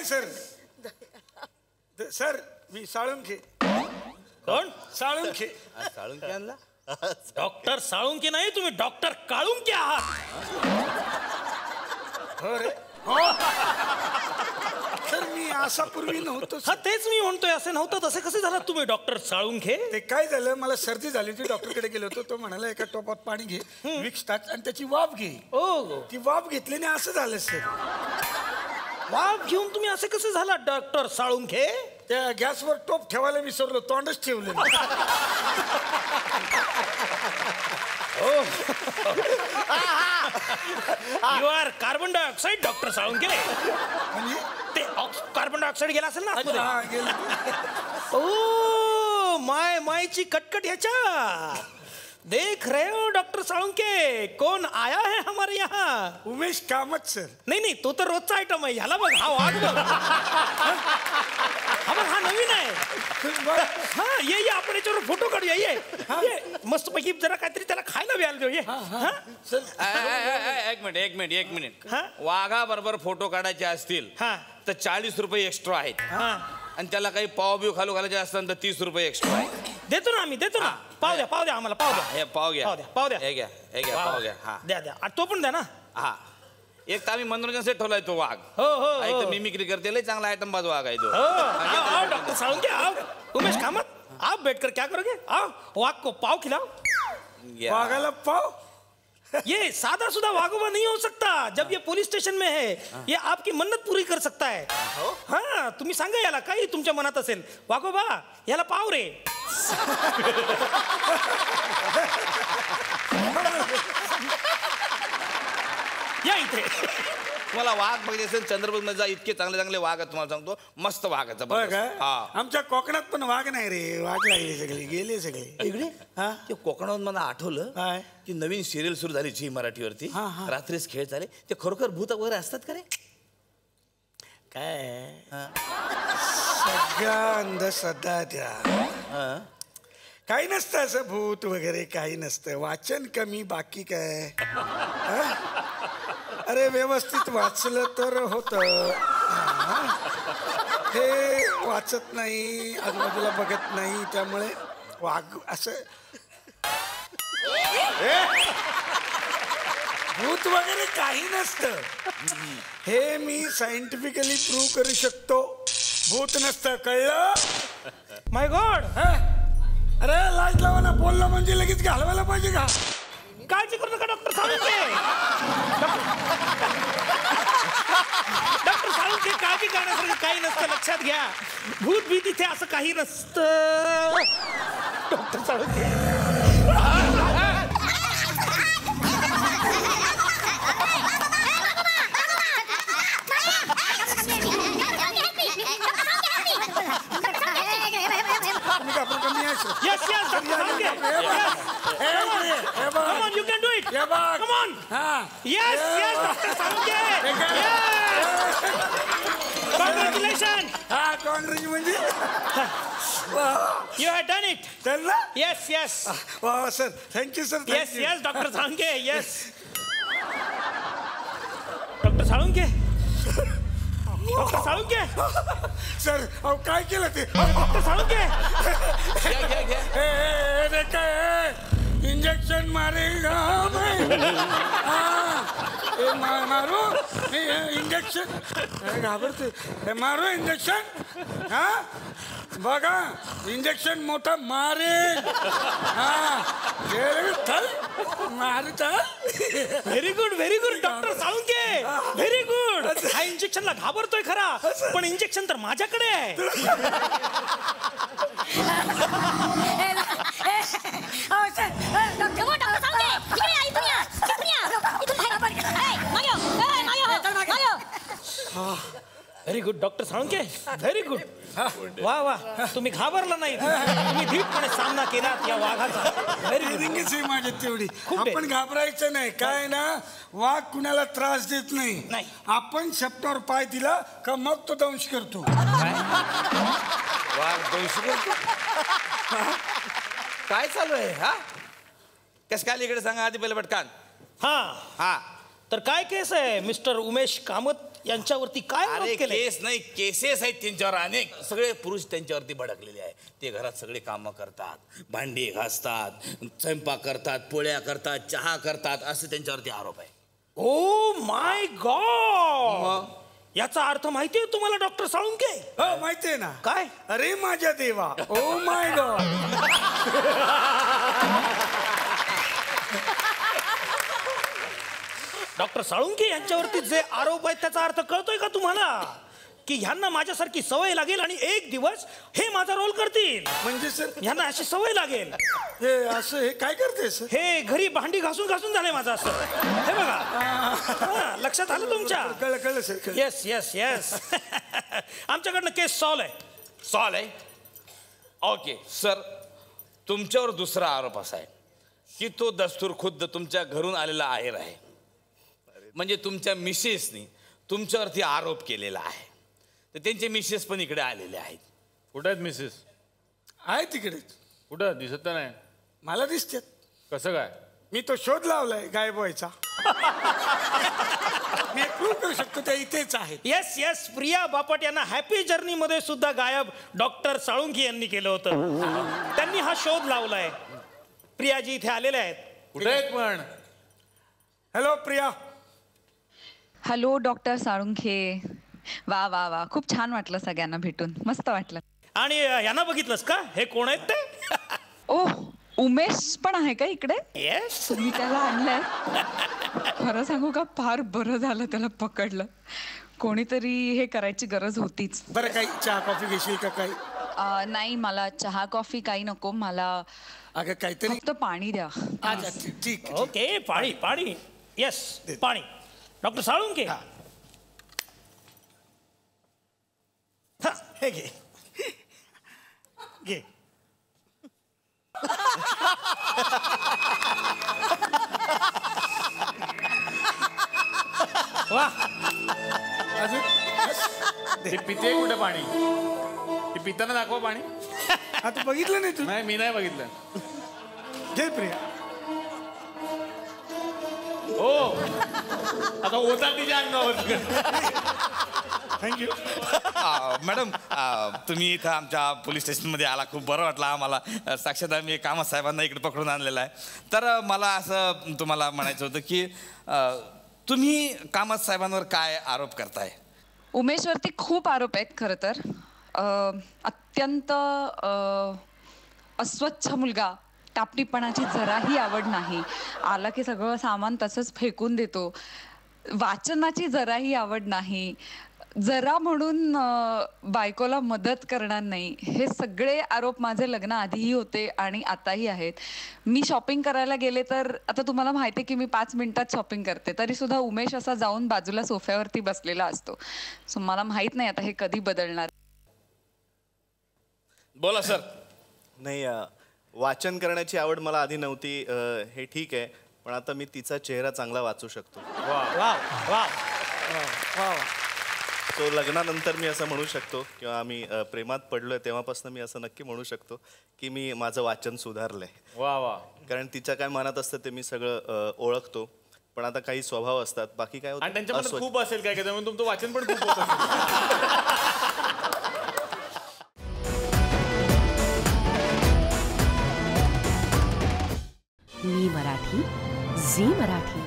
नाही sir. Sir मी साळुंखे. कोण? साळुंखे. साळुंखे आणला? डॉक्टर साळुंखे नाही, तुम्ही डॉक्टर काळुंखे आहात. हो रे. सर मी असा पूर्वी नव्हतो. हा तेच मी म्हणतोय, असे नव्हतं. तसे कसे झालात तुम्ही डॉक्टर साळुंखे? ते काय झालं, मला सर्दी झाली होती, डॉक्टरकडे गेलो होतो. तो म्हणाला एका टोपात पाणी घे, विक्स टाक आणि त्याची वाफ घे. ओ, ती वाफ घेतली आणि असं झालं सर. वाफ घेऊन तुम्ही असे कसे झालात डॉक्टर साळुंखे? त्या गॅसवर टोप ठेवायला विसरलो, तोंडच ठेवलं. You are carbon dioxide doctor Salunkhe. म्हणजे ते कार्बन डायऑक्साईड गेला असेल ना आतमध्ये. हा, गेलं. ओ मायची कटकट ह्याच्या. देख रहे हो डॉक्टर साळुंखे, कौन आया है हमारे यहाँ? उमेश कामत सर. नाही तो तर रोजचा आयटम आहे. ह्याला बघ, हा वाघ बघ. हा बघ, हा नवीन आहे. हा ये आपण याच्यावर फोटो काढूया. ये मस्त पैकी जरा काहीतरी त्याला खायला द्यायला देऊ. ये एक मिनिट. वाघा बरोबर फोटो काढायचे असतील तर 40 रुपये एक्स्ट्रा आहेत. आणि त्याला काही पाव बिव खालू घालायचे असतात तर 30 रुपये एक्स्ट्रा आहे. देतो ना आम्ही, देतो ना. पाव द्या आम्हाला, पाव द्या. हे पाव घ्या. पाव द्या. हे घ्या पाव घ्या. हा द्या. तो पण द्या ना. हा एक तर आम्ही मनोरंजन सेट ठेवलाय तो वाघ. हो. एक तर मिमिक्री करते, लय चांगला आयटम बाज वाघ आहे तो. आओ डॉक्टर साळुंखे, आओ. उमेश कामत, आप बैठकर क्या करोगे? आओ वाघ को पाव खिलाओ. वाघाला पाव. ये सादा सुधा वाघोबा नहीं हो सकता. जब ये पुलिस स्टेशन में है, ये आपकी मन्नत पूरी कर सकता है. हाँ तुम्ही सांगा याला, काही तुमच्या मनात असेल. वाघोबा याला पाव रे. या इथे. मला वाघ बघायचे असेल चंद्रपूर मध्ये जा, इतके चांगले वाघ आहेत तुम्हाला सांगतो. मस्त वाघाचा बघ. आमच्या कोकणात पण वाघ नाही रे. वाघ लागले सगळे, गेले सगळे इकडे. ते कोकणात मला आठवलं काय की नवीन सिरियल सुरू झाली झी मराठीवरती. रात्रीच खेळ झाले. ते खरोखर भूत वगैरे असतात का रे? काय सगळ्या अंधश्रद्धा त्या. काही नसतं असं भूत वगैरे, काही नसतं. वाचन कमी, बाकी काय. अरे व्यवस्थित वाचलं तर होत. हे वाचत नाही, आजूबाजूला बघत नाही, त्यामुळे वाघ असं भूत वगैरे काही नसतं. हे मी सायंटिफिकली प्रूव्ह करू शकतो. भूत नसतं, कळलं? माय गॉड. अरे लाज लावा ना, बोलला म्हणजे लगेच घालवायला पाहिजे का? काळजी करू नका डॉक्टर साळुंखे. डॉक्टर साळुंखे, काळजी करण्यासारखं काही नसतं, लक्षात घ्या. भूत भीत इथे असं काही नसतं. Doctor Salunkhe. Yes, Dr. Salunkhe. Yes. Come on, you can do it. Come on. Yes, Dr. Salunkhe. Yes. Congratulations. म्हणजे You have done it. चल ना. Yes. वा sir, thank you sir. Yes, Dr. Salunkhe. Yes. Dr. Salunkhe. Doctor Salunkhe. Sir अहो काय केलं ते? Doctor Salunkhe. Injection मारेगा मारू इंजेक्शन. घाबरते. मारू इंजेक्शन. हा बघा, इंजेक्शन मोठा मारे. मारता. Very good doctor Salunkhe. Very good. हा इंजेक्शनला घाबरतोय खरा, पण इंजेक्शन तर माझ्याकडे आहे. Very good doctor Salunkhe. Very good. वा तुम्ही घाबरला नाही. तुम्ही धीटपणे सामना केला या वाघाचा. व्हेरी माझ्या तेवढी. आपण घाबरायचं नाही. काय ना, वाघ कुणाला त्रास देत नाही. आपण शब्दावर पाय दिला का मग तो दंश करतो. वाघ दंश करतो. काय चालू आहे? कस काय इकडे सांगा आधी पहिले पटकान. हा तर काय केस आहे मिस्टर उमेश कामत? यांच्यावरती काय आरोप अरे केले? केस नाही, केसेस आहेत त्यांच्यावर अनेक. सगळे पुरुष त्यांच्यावरती भडकलेले आहे. ते घरात सगळे कामं करतात, भांडी घासतात, स्वयंपाक करतात, पोळ्या करतात, चहा करतात, असं त्यांच्यावरती आरोप आहे. ओ माय गॉड, याचा अर्थ माहितीये तुम्हाला डॉक्टर साळुंके? हो माहितीये ना. काय? अरे माझ्या देवा, oh my god. Doctor Salunke यांच्यावरती जे आरोप आहेत त्याचा अर्थ कळतोय का तुम्हाला? की ह्यांना माझ्यासारखी सवय लागेल आणि एक दिवस हे माझा रोल करतील. म्हणजे सर ह्यांना अशी सवय लागेल. हे असं हे काय करते सर? हे घरी भांडी घासून घासून झालंय माझं असं. हे बघा, हा, लक्षात आलं तुमच्या? कळलं सर, कळलं. Yes yes yes. आमच्याकडनं केस सॉल्व आहे. सॉल्व आहे. ओके सर, तुमच्यावर दुसरा आरोप असा आहे की तो दस्तूर खुद्द तुमच्या घरून आलेला आहेर आहे. म्हणजे तुमच्या मिसेसनी तुमच्यावरती आरोप केलेला आहे. तर त्यांचे मिसेस पण इकडे आलेले आहेत. कुठे आहेत मिसेस? आहे तिकडेच. कुठं दिसत तर नाही. मला दिसतात. कसं काय? मी तो शोध लावलाय गायब व्हायचा. मी प्रूव्ह करू शकतो त्या इथेच आहेत. येस येस, प्रिया बापट यांना हॅपी जर्नी मध्ये सुद्धा गायब डॉक्टर साळुंके यांनी केलं होतं. त्यांनी हा शोध लावलाय. प्रियाजी इथे आलेले आहेत. कुठे आहेत पण? Hello Priya. Hello doctor Salunkhe. वा वा वा, खूप छान वाटलं सगळ्यांना भेटून, मस्त वाटलं. आणि यांना बघितलंस का? हे कोण आहेत ते? ओह, उमेश पण आहे का इकडे? येस. तुम्ही त्याला आणलंय? खरं सांगू का, फार बरं झालं त्याला पकडलं. कोणीतरी हे करायची गरज होतीच. बरं, काही चहा कॉफी घेशील का? काही नाही, मला चहा कॉफी काही नको. मला अगं काहीतरी फक्त पाणी द्या. अच्छा ठीक. ओके, पाणी पाणी. येस, पाणी. डॉक्टर साळुंके, हा, हे घे घे. वा, अजून ते पिते कुठे पाणी? ते पिताना दाखवा पाणी. आता बघितलं नाही तू? नाही, मी नाही बघितलं. घे प्रिया. हो, आता होता तिच्या अंगावर. थँक्यू. मॅडम, तुम्ही इथं आमच्या पोलीस स्टेशनमध्ये आला, खूप बरं वाटलं आम्हाला. साक्षात आम्ही कामत साहेबांना इकडे पकडून आणलेलं आहे. तर मला असं तुम्हाला म्हणायचं होतं की तुम्ही कामत साहेबांवर काय आरोप करताय? उमेशवरती खूप आरोप आहेत खरं तर. अत्यंत अस्वच्छ मुलगा, टापटीपणाची जराही आवड नाही, आला की सगळं सामान तसंच फेकून देतो, वाचनाची जराही आवड नाही, जरा म्हणून बायकोला मदत करणार नाही. हे सगळे आरोप माझे लग्न आधीही होते आणि आताही आहेत. मी शॉपिंग करायला गेले तर, आता तुम्हाला माहिती आहे की मी 5 मिनिटात शॉपिंग करते, तरी सुद्धा उमेश असा जाऊन बाजूला सोफ्यावरती बसलेला असतो. सो मला माहित नाही आता हे कधी बदलणार. बोला सर. नाही, वाचन करण्याची आवड मला आधी नव्हती, हे ठीक आहे, पण आता मी तिचा चेहरा चांगला वाचू शकतो. वा वा वा. तो लग्नानंतर मी असं म्हणू शकतो, किंवा आम्ही प्रेमात पडलोय तेव्हापासून मी असं नक्की म्हणू शकतो की मी माझं वाचन सुधारलंय. वा वा. कारण तिच्या काय मनात असतं ते मी सगळं ओळखतो, पण आता काही स्वभाव असतात, बाकी काय आणि त्यांच्या मनात अस्वच्छ. खूप असेल काय, त्यामुळे तुमचं वाचन पण खूप होत असेल. मी मराठी, झी मराठी.